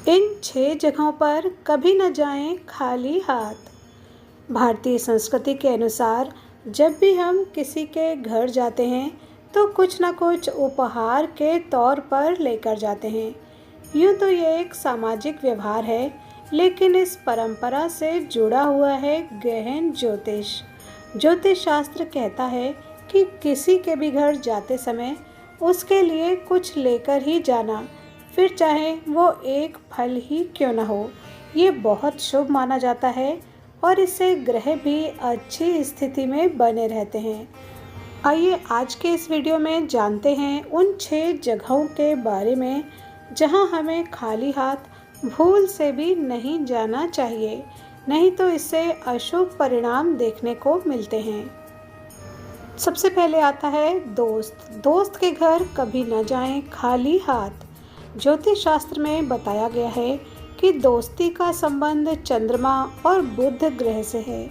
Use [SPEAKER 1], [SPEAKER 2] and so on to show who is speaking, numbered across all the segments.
[SPEAKER 1] इन 6 जगहों पर कभी न जाएं खाली हाथ। भारतीय संस्कृति के अनुसार जब भी हम किसी के घर जाते हैं तो कुछ न कुछ उपहार के तौर पर लेकर जाते हैं। यूँ तो ये एक सामाजिक व्यवहार है, लेकिन इस परंपरा से जुड़ा हुआ है गहन ज्योतिष। ज्योतिष शास्त्र कहता है कि किसी के भी घर जाते समय उसके लिए कुछ लेकर ही जाना, फिर चाहे वो एक फल ही क्यों न हो। ये बहुत शुभ माना जाता है और इससे ग्रह भी अच्छी स्थिति में बने रहते हैं। आइए आज के इस वीडियो में जानते हैं उन 6 जगहों के बारे में जहां हमें खाली हाथ भूल से भी नहीं जाना चाहिए, नहीं तो इससे अशुभ परिणाम देखने को मिलते हैं। सबसे पहले आता है दोस्त के घर कभी न जाएं खाली हाथ। ज्योतिष शास्त्र में बताया गया है कि दोस्ती का संबंध चंद्रमा और बुध ग्रह से है।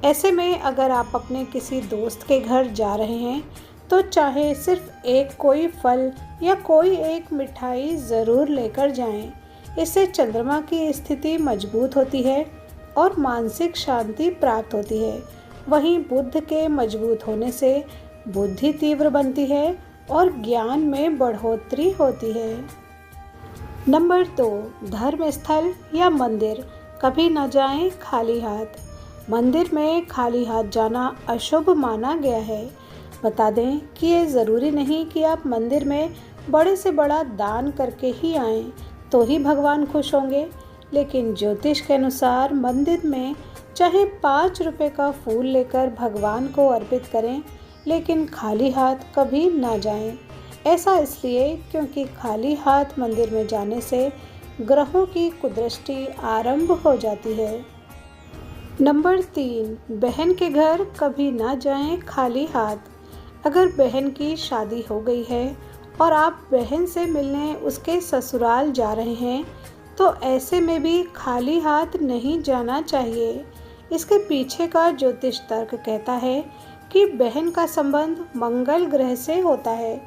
[SPEAKER 1] ऐसे में अगर आप अपने किसी दोस्त के घर जा रहे हैं तो चाहे सिर्फ एक कोई फल या कोई एक मिठाई ज़रूर लेकर जाएं। इससे चंद्रमा की स्थिति मजबूत होती है और मानसिक शांति प्राप्त होती है। वहीं बुध के मजबूत होने से बुद्धि तीव्र बनती है और ज्ञान में बढ़ोतरी होती है। नंबर 2, धर्म स्थल या मंदिर कभी न जाएं खाली हाथ। मंदिर में खाली हाथ जाना अशुभ माना गया है। बता दें कि ये ज़रूरी नहीं कि आप मंदिर में बड़े से बड़ा दान करके ही आएं तो ही भगवान खुश होंगे, लेकिन ज्योतिष के अनुसार मंदिर में चाहे 5 रुपए का फूल लेकर भगवान को अर्पित करें, लेकिन खाली हाथ कभी ना जाएं। ऐसा इसलिए क्योंकि खाली हाथ मंदिर में जाने से ग्रहों की कुदृष्टि आरंभ हो जाती है। नंबर 3, बहन के घर कभी ना जाएं खाली हाथ। अगर बहन की शादी हो गई है और आप बहन से मिलने उसके ससुराल जा रहे हैं तो ऐसे में भी खाली हाथ नहीं जाना चाहिए। इसके पीछे का ज्योतिष तर्क कहता है कि बहन का संबंध मंगल ग्रह से होता है।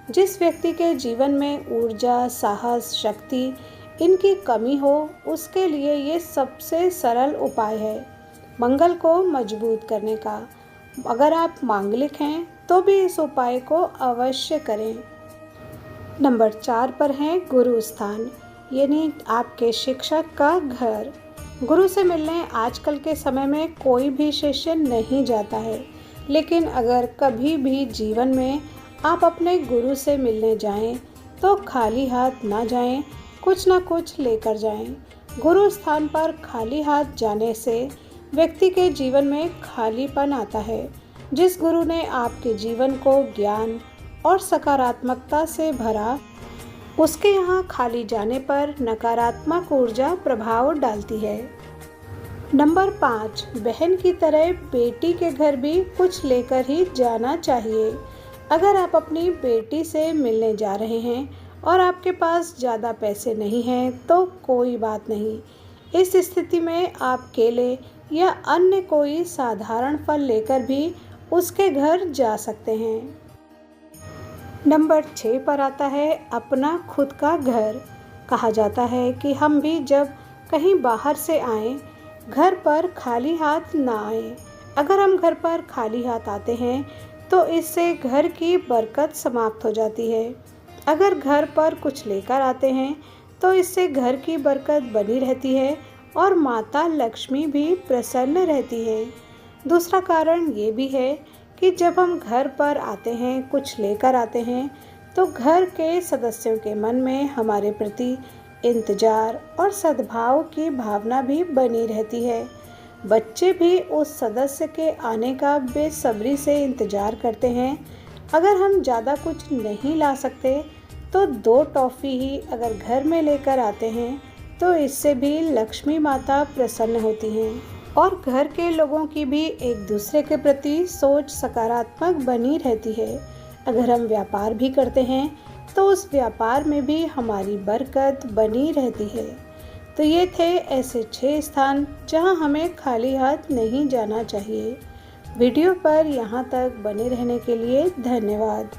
[SPEAKER 1] जिस व्यक्ति के जीवन में ऊर्जा, साहस, शक्ति इनकी कमी हो उसके लिए ये सबसे सरल उपाय है मंगल को मजबूत करने का। अगर आप मांगलिक हैं तो भी इस उपाय को अवश्य करें। नंबर 4 पर है गुरु स्थान, यानी आपके शिक्षक का घर। गुरु से मिलने आजकल के समय में कोई भी शिष्य नहीं जाता है, लेकिन अगर कभी भी जीवन में आप अपने गुरु से मिलने जाएं तो खाली हाथ ना जाएं, कुछ ना कुछ लेकर जाएं। गुरु स्थान पर खाली हाथ जाने से व्यक्ति के जीवन में खालीपन आता है। जिस गुरु ने आपके जीवन को ज्ञान और सकारात्मकता से भरा, उसके यहाँ खाली जाने पर नकारात्मक ऊर्जा प्रभाव डालती है। नंबर 5, बहन की तरह बेटी के घर भी कुछ लेकर ही जाना चाहिए। अगर आप अपनी बेटी से मिलने जा रहे हैं और आपके पास ज़्यादा पैसे नहीं हैं तो कोई बात नहीं। इस स्थिति में आप केले या अन्य कोई साधारण फल लेकर भी उसके घर जा सकते हैं। नंबर 6 पर आता है अपना खुद का घर। कहा जाता है कि हम भी जब कहीं बाहर से आएं, घर पर खाली हाथ ना आएं। अगर हम घर पर खाली हाथ आते हैं तो इससे घर की बरकत समाप्त हो जाती है। अगर घर पर कुछ लेकर आते हैं तो इससे घर की बरकत बनी रहती है और माता लक्ष्मी भी प्रसन्न रहती है। दूसरा कारण ये भी है कि जब हम घर पर आते हैं, कुछ लेकर आते हैं, तो घर के सदस्यों के मन में हमारे प्रति इंतजार और सद्भाव की भावना भी बनी रहती है। बच्चे भी उस सदस्य के आने का बेसब्री से इंतजार करते हैं। अगर हम ज़्यादा कुछ नहीं ला सकते तो 2 टॉफ़ी ही अगर घर में लेकर आते हैं तो इससे भी लक्ष्मी माता प्रसन्न होती हैं और घर के लोगों की भी एक दूसरे के प्रति सोच सकारात्मक बनी रहती है। अगर हम व्यापार भी करते हैं तो उस व्यापार में भी हमारी बरकत बनी रहती है। तो ये थे ऐसे 6 स्थान जहां हमें खाली हाथ नहीं जाना चाहिए। वीडियो पर यहाँ तक बने रहने के लिए धन्यवाद।